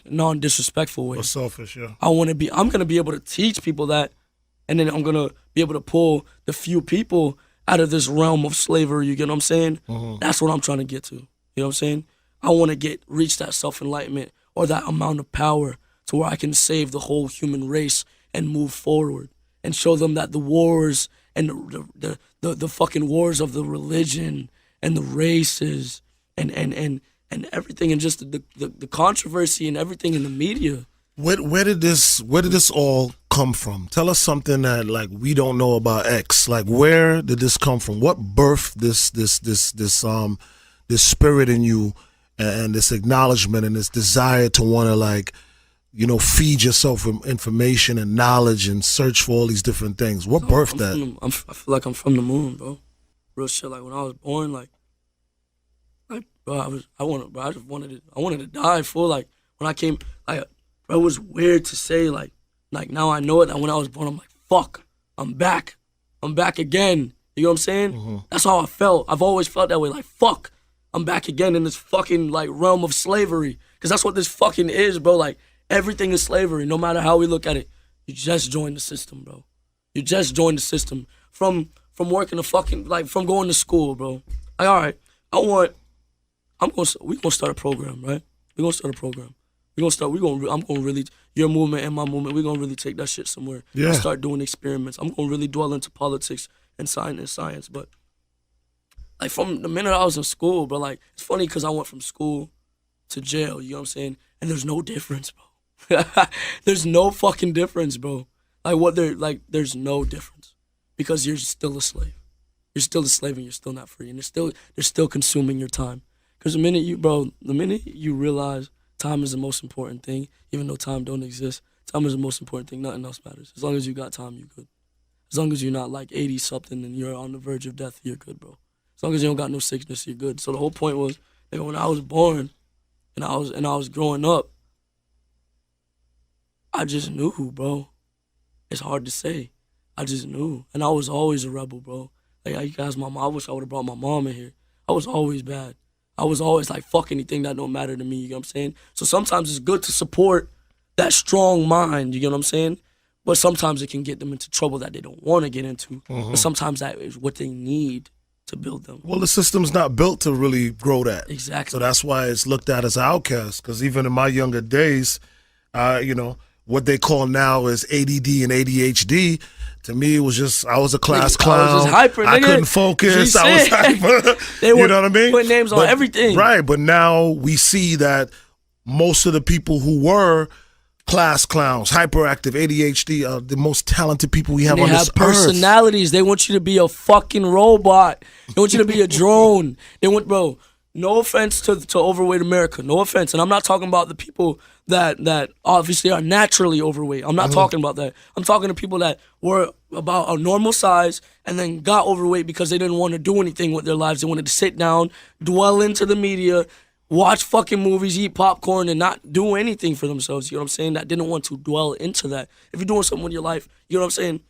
non-disrespectful way. Or selfish, yeah. I'm gonna be able to teach people that, and then I'm gonna be able to pull the few people out of this realm of slavery. You get what I'm saying? That's what I'm trying to get to. You know what I'm saying? I want to reach that self-enlightenment or that amount of power to where I can save the whole human race and move forward and show them that the wars and the fucking wars of the religion and the races and everything, and just the controversy and everything in the media. Where did this all come from? Tell us something that like we don't know about X. Like, where did this come from? What birthed this spirit in you and this acknowledgement and this desire to want to, like, you know, feed yourself with information and knowledge and search for all these different things? What birthed that? I feel like I'm from the moon, bro. Real shit. Like when I was born, bro, I just wanted to die. Full, like when I came, like, bro, it was weird to say, like now I know it. And when I was born, I'm like, fuck, I'm back again. You know what I'm saying? That's how I felt. I've always felt that way. Like, fuck, I'm back again in this fucking like realm of slavery. Cause that's what this fucking is, bro. Like everything is slavery. No matter how we look at it, you just joined the system, bro. You just joined the system from working from going to school, bro. Like, all right, we gonna start a program, right? We gonna start a program. I'm gonna really, your movement and my movement, we gonna really take that shit somewhere. Yeah. And start doing experiments. I'm gonna really dwell into politics and science. But like from the minute I was in school, bro, like it's funny because I went from school to jail, you know what I'm saying? And there's no difference, bro. There's no fucking difference, bro. There's no difference. Because you're still a slave. You're still a slave and you're still not free. And they're still consuming your time. Because the minute you realize time is the most important thing, even though time don't exist, time is the most important thing. Nothing else matters. As long as you got time, you're good. As long as you're not like 80-something and you're on the verge of death, you're good, bro. As long as you don't got no sickness, you're good. So the whole point was, nigga, when I was born and I was growing up, I just knew, bro. It's hard to say. I just knew. And I was always a rebel, bro. Like, you guys, I wish I would have brought my mom in here. I was always bad. I was always like, fuck anything that don't matter to me, you know what I'm saying? So sometimes it's good to support that strong mind, you know what I'm saying? But sometimes it can get them into trouble that they don't want to get into. But sometimes that is what they need to build them. Well, the system's not built to really grow that. Exactly. So that's why it's looked at as an outcast. Because even in my younger days, you know, what they call now is ADD and ADHD. To me, it was just, I was a class clown. I was just hyper, nigga. I couldn't focus. I was hyper. They were you know what I mean? putting names on everything. Right, but now we see that most of the people who were class clowns, hyperactive, ADHD, are the most talented people we have on this earth. They have personalities. They want you to be a fucking robot. They want you to be a drone. Bro, no offense to overweight America. No offense. And I'm not talking about the people that obviously are naturally overweight. I'm not talking about that. I'm talking to people that were about a normal size and then got overweight because they didn't want to do anything with their lives. They wanted to sit down, dwell into the media, watch fucking movies, eat popcorn, and not do anything for themselves. You know what I'm saying? That didn't want to dwell into that. If you're doing something with your life, you know what I'm saying?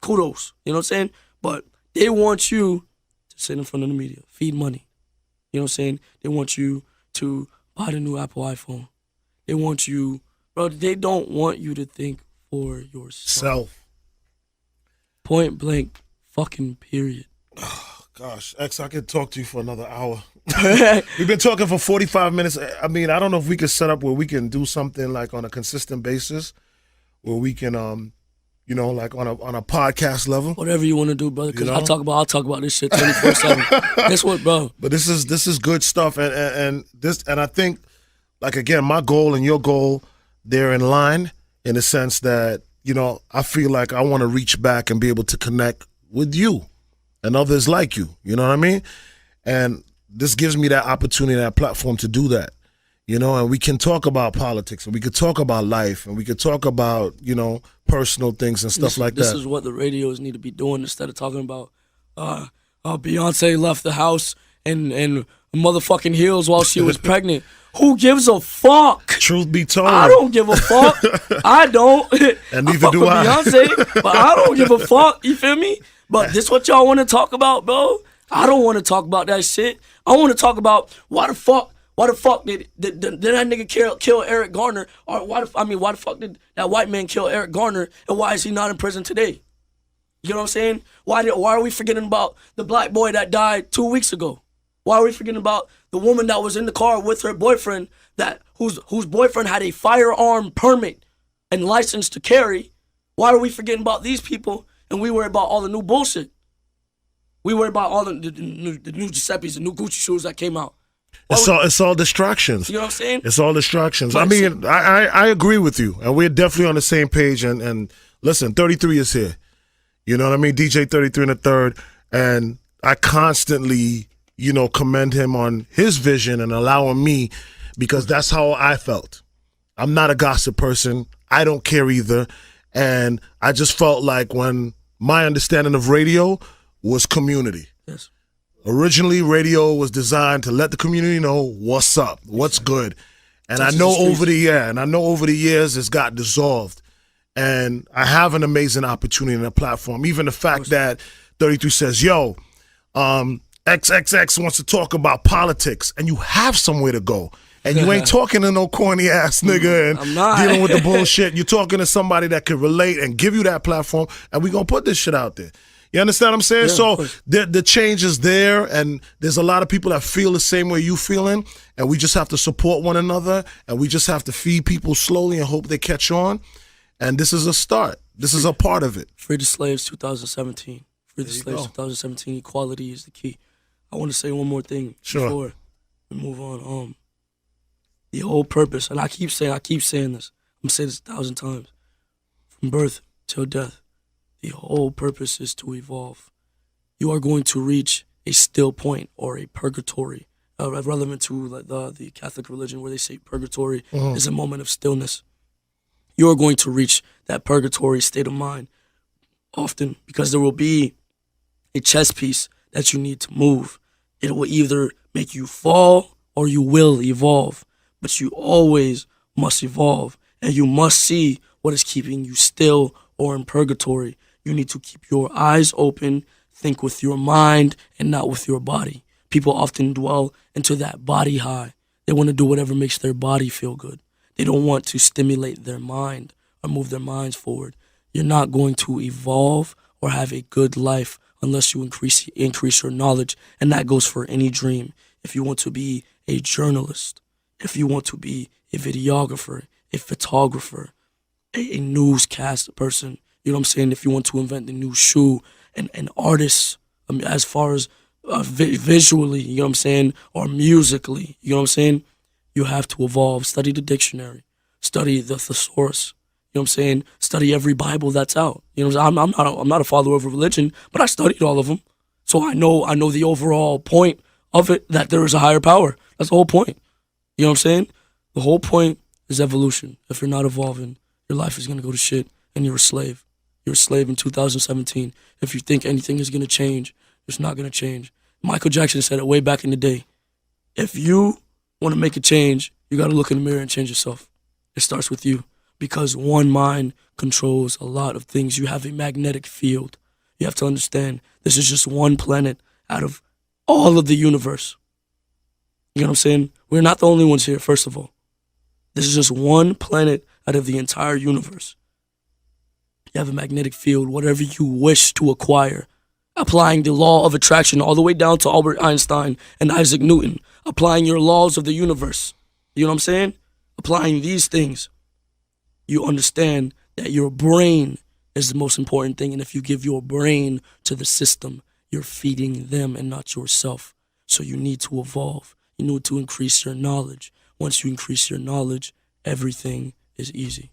Kudos. You know what I'm saying? But they want you to sit in front of the media, feed money. You know what I'm saying? They want you to buy the new Apple iPhone. They want you, bro, they don't want you to think for yourself. Point blank, fucking period. Oh, gosh, X, I could talk to you for another hour. We've been talking for 45 minutes. I mean, I don't know if we could set up where we can do something like on a consistent basis, where we can, you know, like on a podcast level. Whatever you want to do, brother. Because I'll talk about this shit 24/7. Guess what, bro? But this is good stuff, and I think, like, again, my goal and your goal, they're in line in the sense that, you know, I feel like I want to reach back and be able to connect with you and others like you. You know what I mean? And this gives me that opportunity, that platform to do that. You know, and we can talk about politics, and we could talk about life, and we could talk about, you know, personal things and stuff like that. This is what the radios need to be doing instead of talking about Beyonce left the house and motherfucking heels while she was pregnant. Who gives a fuck? Truth be told, I don't give a fuck. I don't. And neither do I. Beyonce, but I don't give a fuck. You feel me? But this what y'all want to talk about, bro? I don't want to talk about that shit. I want to talk about why the fuck Why the fuck did that nigga kill Eric Garner? Or why the fuck did that white man kill Eric Garner? And why is he not in prison today? You know what I'm saying? Why are we forgetting about the black boy that died 2 weeks ago? Why are we forgetting about the woman that was in the car with her boyfriend whose boyfriend had a firearm permit and license to carry? Why are we forgetting about these people and we worry about all the new bullshit? We worry about all the new Giuseppe's, the new Gucci shoes that came out. It's all distractions. You know what I'm saying? It's all distractions. I mean, I agree with you, and we're definitely on the same page. And listen, 33 is here. You know what I mean? DJ 33 and the third, and I constantly, commend him on his vision and allowing me, because that's how I felt. I'm not a gossip person. I don't care either, and I just felt like when my understanding of radio was community. Yes. Originally, radio was designed to let the community know what's up, what's good. And I know over the years it's got dissolved. And I have an amazing opportunity and a platform. Even the fact that 33 says, yo, XXX wants to talk about politics, and you have somewhere to go. And you ain't talking to no corny ass nigga and dealing with the bullshit. You're talking to somebody that can relate and give you that platform, and we gonna put this shit out there. You understand what I'm saying? Yeah, so the change is there, and there's a lot of people that feel the same way you feeling, and we just have to support one another, and we just have to feed people slowly and hope they catch on. And this is a start. This is a part of it. Free the Slaves 2017. Free the Slaves 2017. Equality is the key. I want to say one more thing before we move on. The whole purpose, and I keep saying this. I'm saying this 1,000 times. From birth till death. The whole purpose is to evolve. You are going to reach a still point or a purgatory, relevant to the Catholic religion, where they say purgatory is a moment of stillness. You are going to reach that purgatory state of mind often, because there will be a chess piece that you need to move. It will either make you fall or you will evolve, but you always must evolve, and you must see what is keeping you still or in purgatory. You need to keep your eyes open, think with your mind and not with your body. People often dwell into that body high. They want to do whatever makes their body feel good. They don't want to stimulate their mind or move their minds forward. You're not going to evolve or have a good life unless you increase your knowledge, and that goes for any dream. If you want to be a journalist, if you want to be a videographer, a photographer, a newscast person, you know what I'm saying? If you want to invent the new shoe, and artists, as far as visually, you know what I'm saying, or musically, you know what I'm saying? You have to evolve. Study the dictionary. Study the thesaurus. You know what I'm saying? Study every Bible that's out. You know what I'm saying? I'm not a follower of a religion, but I studied all of them. So I know the overall point of it, that there is a higher power. That's the whole point. You know what I'm saying? The whole point is evolution. If you're not evolving, your life is going to go to shit, and you're a slave. You're a slave in 2017. If you think anything is going to change, it's not going to change. Michael Jackson said it way back in the day. If you want to make a change, you got to look in the mirror and change yourself. It starts with you, because one mind controls a lot of things. You have a magnetic field. You have to understand, this is just one planet out of all of the universe. You know what I'm saying? We're not the only ones here, first of all. This is just one planet out of the entire universe. You have a magnetic field, whatever you wish to acquire. Applying the law of attraction all the way down to Albert Einstein and Isaac Newton. Applying your laws of the universe. You know what I'm saying? Applying these things. You understand that your brain is the most important thing. And if you give your brain to the system, you're feeding them and not yourself. So you need to evolve. You need to increase your knowledge. Once you increase your knowledge, everything is easy.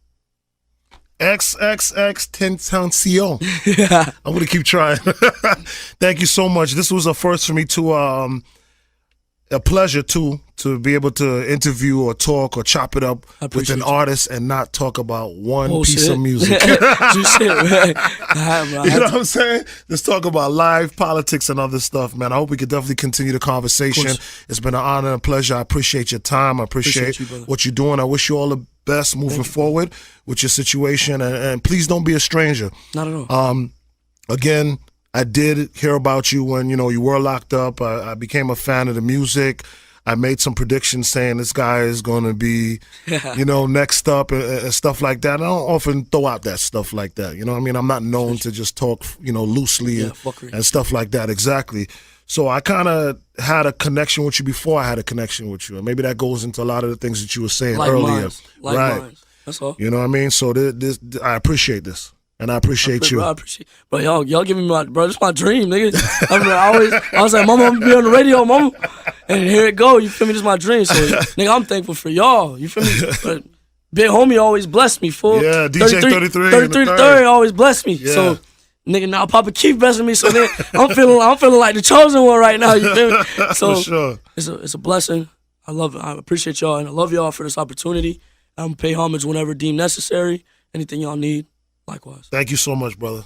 XXXTentacion. I'm going to keep trying. Thank you so much. This was a first for me to a pleasure too, to be able to interview or talk or chop it up with an artist and not talk about one piece of music. You know what I'm saying? Let's talk about live politics and other stuff, man. I hope we could definitely continue the conversation. It's been an honor and a pleasure. I appreciate your time. I appreciate you, what you're doing. I wish you all the best moving forward with your situation, and please don't be a stranger. Not at all. Again, I did hear about you when, you know, you were locked up. I became a fan of the music. I made some predictions saying this guy is going to be, you know, next up and stuff like that. I don't often throw out that stuff like that. You know what I mean? I'm not known to just talk, you know, loosely and stuff like that. Exactly. So I kind of had a connection with you before I had a connection with you. And maybe that goes into a lot of the things that you were saying earlier. Right. That's all. You know what I mean? So this I appreciate this. And I appreciate you. Bro, I appreciate, bro, y'all giving me this is my dream, nigga. I was like, mama, I'm gonna be on the radio, mama. And here it go, you feel me? This is my dream. So, nigga, I'm thankful for y'all. You feel me? But big homie always blessed me, fool. Yeah, DJ 33. 33 to 30 always blessed me. Yeah. So, nigga, now Papa keep blessing me. So, nigga, I'm feeling like the chosen one right now, you feel me? So, for sure. It's a blessing. I love it. I appreciate y'all, and I love y'all for this opportunity. I'm gonna pay homage whenever deemed necessary. Anything y'all need. Likewise. Thank you so much, brother.